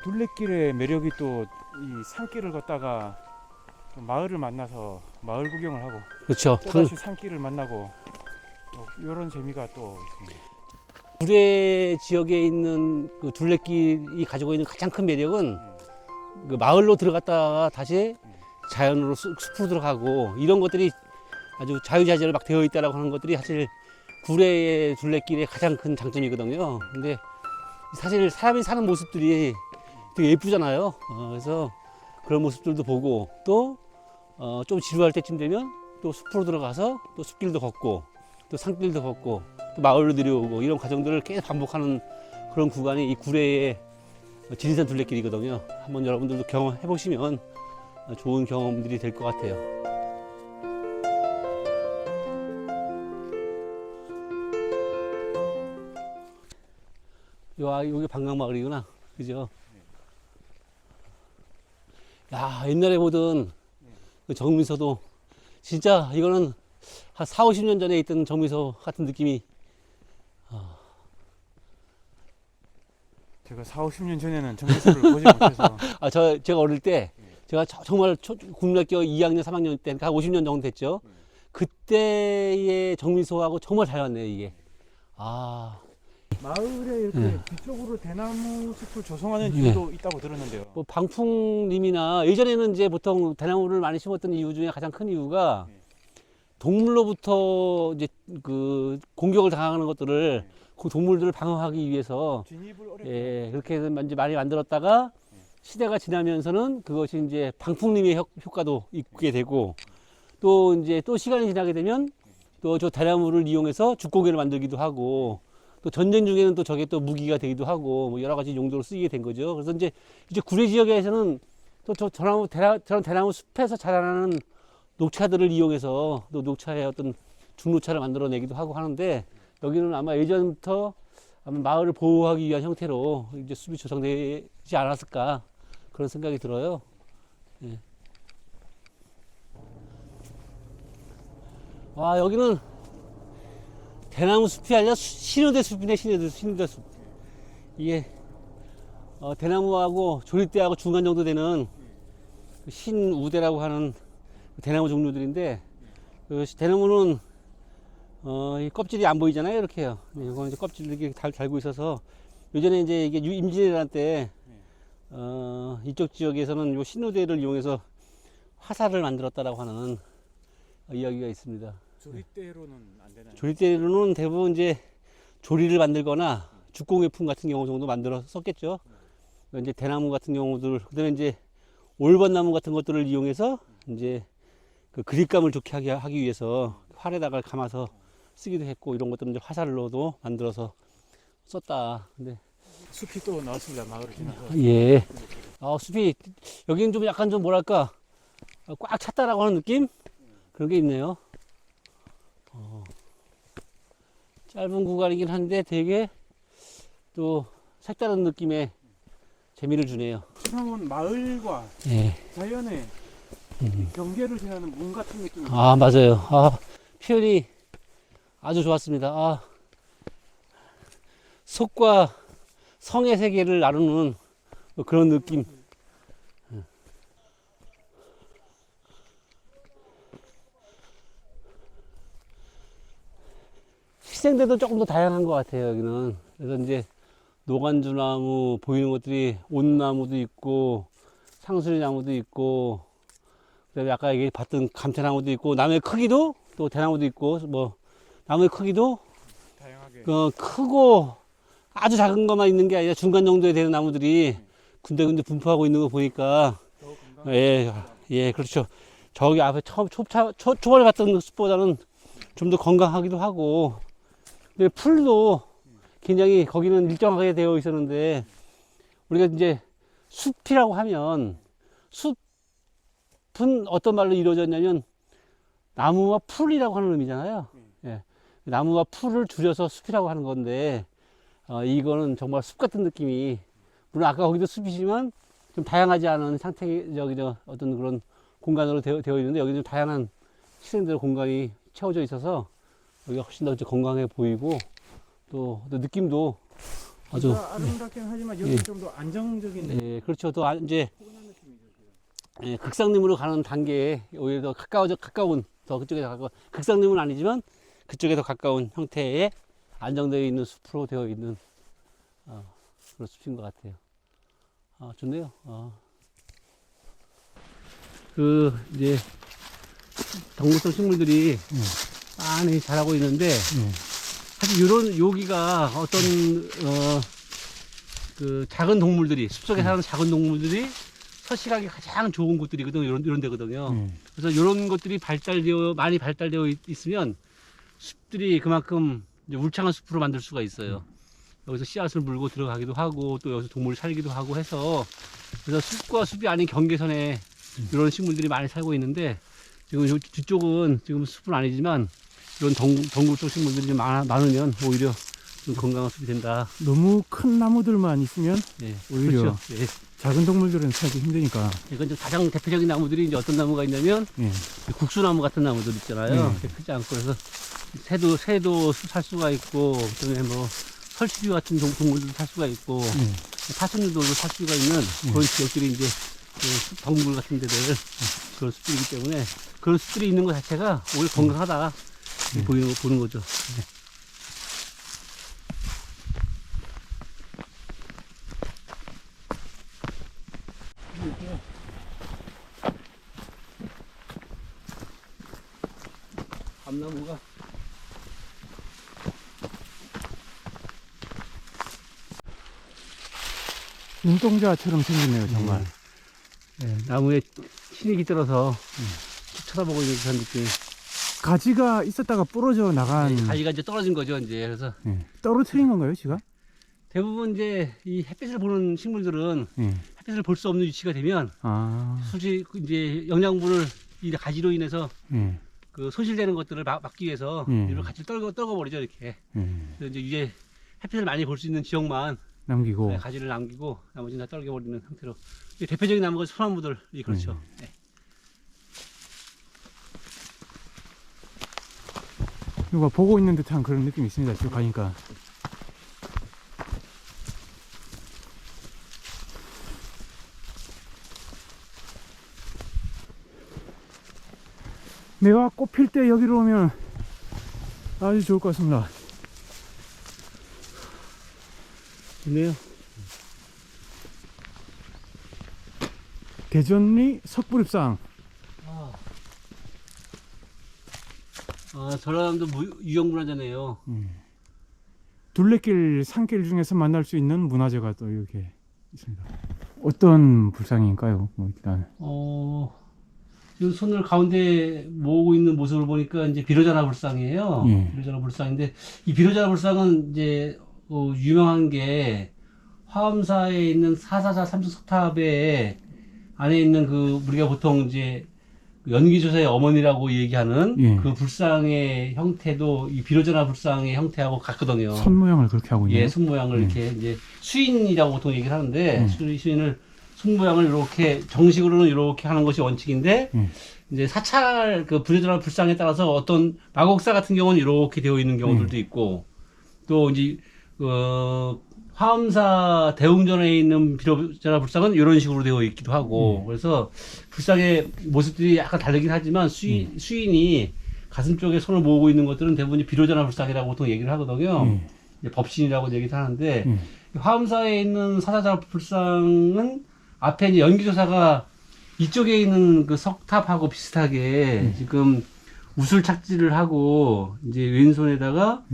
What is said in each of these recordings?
둘레길의 매력이 또 이 산길을 걷다가 또 마을을 만나서 마을 구경을 하고 그렇죠. 또다시 산길을 만나고 이런 재미가 또 있습니다. 구례 지역에 있는 그 둘레길이 가지고 있는 가장 큰 매력은 그 마을로 들어갔다가 다시 자연으로 숲으로 들어가고 이런 것들이 아주 자유자재로 막 되어 있다라고 하는 것들이 사실 구례의 둘레길의 가장 큰 장점이거든요. 근데 사실 사람이 사는 모습들이 되게 예쁘잖아요. 그래서 그런 모습들도 보고 또 좀 지루할 때쯤 되면 또 숲으로 들어가서 또 숲길도 걷고 또 산길도 걷고 또 마을로 내려오고 이런 과정들을 계속 반복하는 그런 구간이 이 구례의 지리산 둘레길이거든요. 한번 여러분들도 경험해 보시면 좋은 경험들이 될 것 같아요. 여기 방강마을이구나. 그죠? 야, 옛날에 보던 그 정미소도 진짜 이거는 한 4, 50년 전에 있던 정미소 같은 느낌이. 제가 4, 50년 전에는 정미소를 보지 못해서 제가 어릴 때 제가 정말 국민학교 2학년, 3학년 때, 한 50년 정도 됐죠. 그때의 정미소하고 정말 닮았네요, 이게. 마을에 이렇게 뒤쪽으로 대나무 숲을 조성하는 이유도 있다고 들었는데요. 뭐 방풍림이나 예전에는 이제 보통 대나무를 많이 심었던 이유 중에 가장 큰 이유가 동물로부터 이제 그 공격을 당하는 것들을 그 동물들을 방어하기 위해서 진입을 어렵게 그렇게 이제 많이 만들었다가 시대가 지나면서는 그것이 이제 방풍림의 효과도 있게 되고 또 이제 또 시간이 지나게 되면 또 저 대나무를 이용해서 죽고개를 만들기도 하고 또 전쟁 중에는 또 저게 또 무기가 되기도 하고 뭐 여러 가지 용도로 쓰이게 된 거죠. 그래서 이제 구례 지역에서는 또 저런 대나무 숲에서 자라나는 녹차들을 이용해서 또 녹차의 어떤 중녹차를 만들어내기도 하고 하는데 여기는 아마 예전부터 아마 마을을 보호하기 위한 형태로 이제 숲이 조성되지 않았을까 그런 생각이 들어요. 예. 와, 여기는 대나무 숲이 아니라 신우대 숲이네, 신우대 숲. 이게, 대나무하고 조리대하고 중간 정도 되는 신우대라고 하는 대나무 종류들인데, 그 대나무는, 이 껍질이 안 보이잖아요, 이렇게요. 이건 이제 껍질을 이렇게 달고 있어서, 예전에 이제 이게 임진왜란 때, 이쪽 지역에서는 요 신우대를 이용해서 화살을 만들었다라고 하는 이야기가 있습니다. 조리대로는 안 되나요? 조리대로는 대부분 이제 조리를 만들거나 죽공예품 같은 경우 정도 만들어 썼겠죠. 이제 대나무 같은 경우들, 그다음에 이제 올번나무 같은 것들을 이용해서 이제 그 그립감을 좋게 하기 위해서 활에다가 감아서 쓰기도 했고 이런 것들은 이제 화살로도 만들어서 썼다. 근데 숲이 또 나왔습니다. 마을을 지나서. 예. 숲이 여기는 좀 약간 좀 뭐랄까 꽉 찼다라고 하는 느낌? 그런 게 있네요. 짧은 구간이긴 한데 되게 또 색다른 느낌의 재미를 주네요. 지금은 마을과 예. 자연의 경계를 지나는 문 같은 느낌이 맞아요. 표현이 아주 좋았습니다. 속과 성의 세계를 나누는 그런 느낌. 시생대도 조금 더 다양한 것 같아요, 여기는. 그래서 이제 노간주나무 보이는 것들이 온나무도 있고 상수리나무도 있고 그다음에 아까 얘기 봤던 감태나무도 있고 나무의 크기도 또 대나무도 있고 뭐 나무의 크기도 다양하게 크고 아주 작은 것만 있는 게 아니라 중간 정도에 되는 나무들이 군데군데 분포하고 있는 거 보니까 더 건강한 예, 그렇죠. 저기 앞에 초반에 봤던 숲보다는 좀 더 건강하기도 하고 근데 풀도 굉장히 거기는 일정하게 되어 있었는데 우리가 이제 숲이라고 하면 숲은 어떤 말로 이루어졌냐면 나무와 풀이라고 하는 의미잖아요. 예. 나무와 풀을 줄여서 숲이라고 하는 건데 이거는 정말 숲 같은 느낌이 물론 아까 거기도 숲이지만 좀 다양하지 않은 상태적인 어떤 그런 공간으로 되어 있는데 여기는 좀 다양한 실생들 공간이 채워져 있어서 여기가 훨씬 더 건강해 보이고 또 느낌도 아주 아름답긴 하지만 여기 예. 좀 더 안정적인 예, 그렇죠. 또 이제 포근한 느낌이죠. 예, 극상림으로 가는 단계에 오히려 더 가까운 더 그쪽에 더 가까운 극상림은 아니지만 그쪽에 더 가까운 형태의 안정되어 있는 숲으로 되어 있는 그런 숲인 것 같아요. 좋네요. 그 이제 동물성 식물들이 많이 자라고 있는데 사실 이런 여기가 어떤 그 작은 동물들이 숲속에 사는 작은 동물들이 서식하기 가장 좋은 곳들이거든요. 이런 데거든요. 그래서 이런 것들이 많이 발달되어 있으면 숲들이 그만큼 이제 울창한 숲으로 만들 수가 있어요. 여기서 씨앗을 물고 들어가기도 하고 또 여기서 동물이 살기도 하고 해서 그래서 숲과 숲이 아닌 경계선에 이런 식물들이 많이 살고 있는데 지금 뒤쪽은 지금 숲은 아니지만 이런 덩굴 쪽 식물들이 좀 많으면 오히려 좀 건강한 숲이 된다. 너무 큰 나무들만 있으면 예, 오히려 그렇죠. 예. 작은 동물들은 살기 힘드니까. 이건 좀 가장 대표적인 나무들이 이제 어떤 나무가 있냐면 예. 국수나무 같은 나무들 있잖아요. 네. 크지 않고 그래서 새도 살 수가 있고 그다음에 뭐 설치류 같은 동물들도 살 수가 있고 파충류들도 살 수가 있는 그런 지역들이 이제 그 덩굴 같은 데들 그런 숲들이기 때문에 그런 숲들이 있는 것 자체가 오히려 건강하다 보는 거죠. 네. 감나무가 눈동자처럼 생겼네요, 정말. 네, 나무에 신이 깃들어서 쳐다보고 있는 그런 느낌. 가지가 있었다가 부러져 나간. 가지가 이제 떨어진 거죠, 이제. 그래서 떨어뜨린 건가요, 지가? 대부분 이제 이 햇빛을 보는 식물들은 햇빛을 볼 수 없는 위치가 되면 솔직히 이제 영양분을 이 가지로 인해서 그 손실되는 것들을 막기 위해서 이런 가지를 떨궈버리죠, 이렇게. 그래서 이제 햇빛을 많이 볼 수 있는 지역만 남기고. 가지를 남기고 나머지는 다 떨궈버리는 형태로. 대표적인 나무가 소나무들이 그렇죠. 네. 누가 보고 있는 듯한 그런 느낌이 있습니다, 쭉 가니까. 매화 꽃 필 때 여기로 오면 아주 좋을 것 같습니다. 좋네요. 대전리 석불입상. 전라남도 유형문화재네요. 둘레길 산길 중에서 만날 수 있는 문화재가 또 이렇게 있습니다. 어떤 불상인가요? 뭐 일단 지금 손을 가운데 모으고 있는 모습을 보니까 이제 비로자나 불상이에요. 비로자나 불상인데 이 비로자나 불상은 이제 유명한 게 화엄사에 있는 사사자 삼척석탑에 안에 있는 그 우리가 보통 이제 연기조사의 어머니라고 얘기하는 그 불상의 형태도 이 비로자나 불상의 형태하고 같거든요. 손 모양을 그렇게 하고 있네요. 예, 손 모양을 이렇게 이제 수인이라고 보통 얘기를 하는데 수인을 손 모양을 이렇게 정식으로는 이렇게 하는 것이 원칙인데 이제 사찰 그 비로자나 불상에 따라서 어떤 마곡사 같은 경우는 이렇게 되어 있는 경우들도 있고 또 이제 화엄사 대웅전에 있는 비로자나 불상은 이런 식으로 되어 있기도 하고 그래서 불상의 모습들이 약간 다르긴 하지만 수인이 가슴 쪽에 손을 모으고 있는 것들은 대부분 비로자나 불상이라고 보통 얘기를 하거든요. 법신이라고 얘기를 하는데 화엄사에 있는 사사자 불상은 앞에 이제 연기조사가 이쪽에 있는 그 석탑하고 비슷하게 지금 우술 착지를 하고 이제 왼손에다가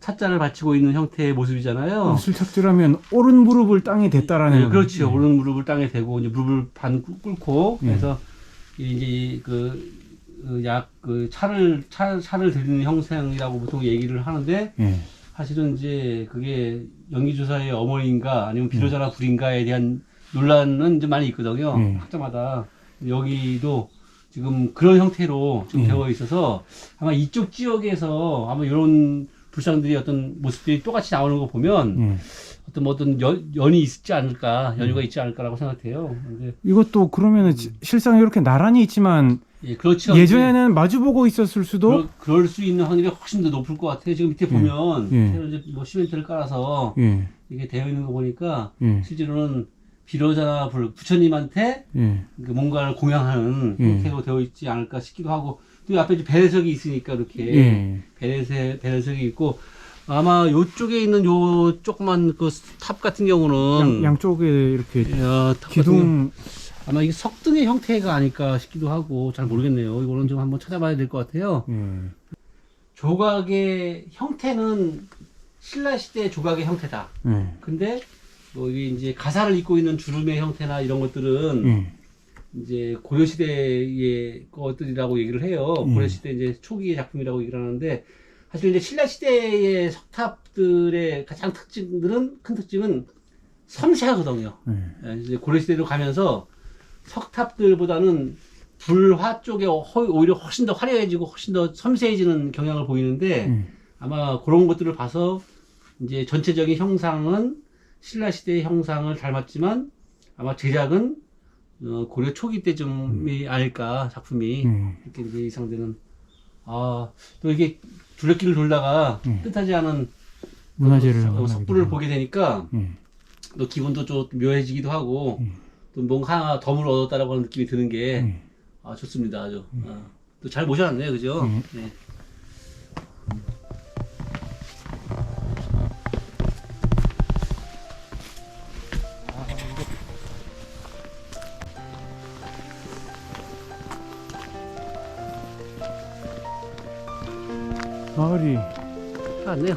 찻자를 받치고 있는 형태의 모습이잖아요. 우술 착지라면 오른 무릎을 땅에 댔다라는. 네, 그렇죠. 오른 무릎을 땅에 대고 이제 무릎을 반 꿇고 그래서 이제 그 차를 드리는 형상이라고 보통 얘기를 하는데 사실은 이제 그게 연기조사의 어머니인가 아니면 비로자나 불인가에 대한 논란은 좀 많이 있거든요. 학자마다. 여기도 지금 그런 형태로 좀 되어 있어서 아마 이쪽 지역에서 아마 이런 불상들이 어떤 모습들이 똑같이 나오는 거 보면 어떤 연이 있지 않을까, 연유가 있지 않을까라고 생각해요. 근데 이것도 그러면은 실상 이렇게 나란히 있지만 예, 그렇죠. 예전에는 마주보고 있었을 수도. 그럴 수 있는 확률이 훨씬 더 높을 것 같아요. 지금 밑에 보면 새로 이제 뭐 시멘트를 깔아서 이게 되어 있는 거 보니까 예. 실제로는 비로자나 부처님한테 예. 그 뭔가를 공양하는 형태로 되어 있지 않을까 싶기도 하고, 또 앞에 이제 배례석이 있으니까 이렇게 예. 배례석이 있고, 아마 요쪽에 있는 요 조그만 그 탑 같은 경우는 양쪽에 이렇게 탑 같은 기둥 아마 이게 석등의 형태가 아닐까 싶기도 하고 잘 모르겠네요. 이거는 좀 한번 찾아봐야 될 것 같아요. 예. 조각의 형태는 신라 시대 조각의 형태다. 예. 근데 뭐 이게 이제 가사를 잇고 있는 주름의 형태나 이런 것들은 예. 이제 고려 시대의 것들이라고 얘기를 해요. 고려 시대 이제 초기의 작품이라고 얘기를 하는데, 사실 이제 신라 시대의 석탑들의 가장 큰 특징은 섬세하거든요. 예. 이제 고려 시대로 가면서 석탑들보다는 불화 쪽에 오히려 훨씬 더 화려해지고 훨씬 더 섬세해지는 경향을 보이는데, 아마 그런 것들을 봐서 이제 전체적인 형상은 신라 시대의 형상을 닮았지만 아마 제작은 고려 초기 때쯤이 아닐까, 작품이. 이렇게 이제 예상되는. 또 이게 둘레길을 돌다가 뜻하지 않은 문화재를 석불을 보게 되니까 또 기분도 좀 묘해지기도 하고, 또 뭔가 하나 덤을 얻었다라고 하는 느낌이 드는 게 좋습니다. 아주. 또 잘 모셔놨네요. 그죠? 네. 마을이 왔네요.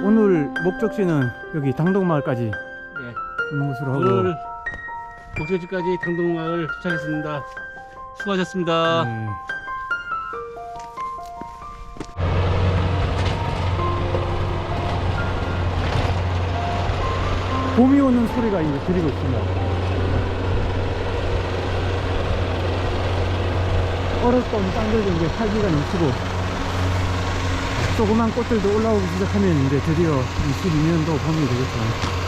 오늘 목적지는 여기 당동마을까지 예. 오는 것으로 하고, 오늘 목적지까지 당동마을 도착했습니다. 수고하셨습니다. 예. 봄이 오는 소리가 이제 들리고 있습니다. 얼었던 땅들도 이제 활기가 넘치고, 조그만 꽃들도 올라오기 시작하면 이제 드디어 22년도 봄이 되겠죠.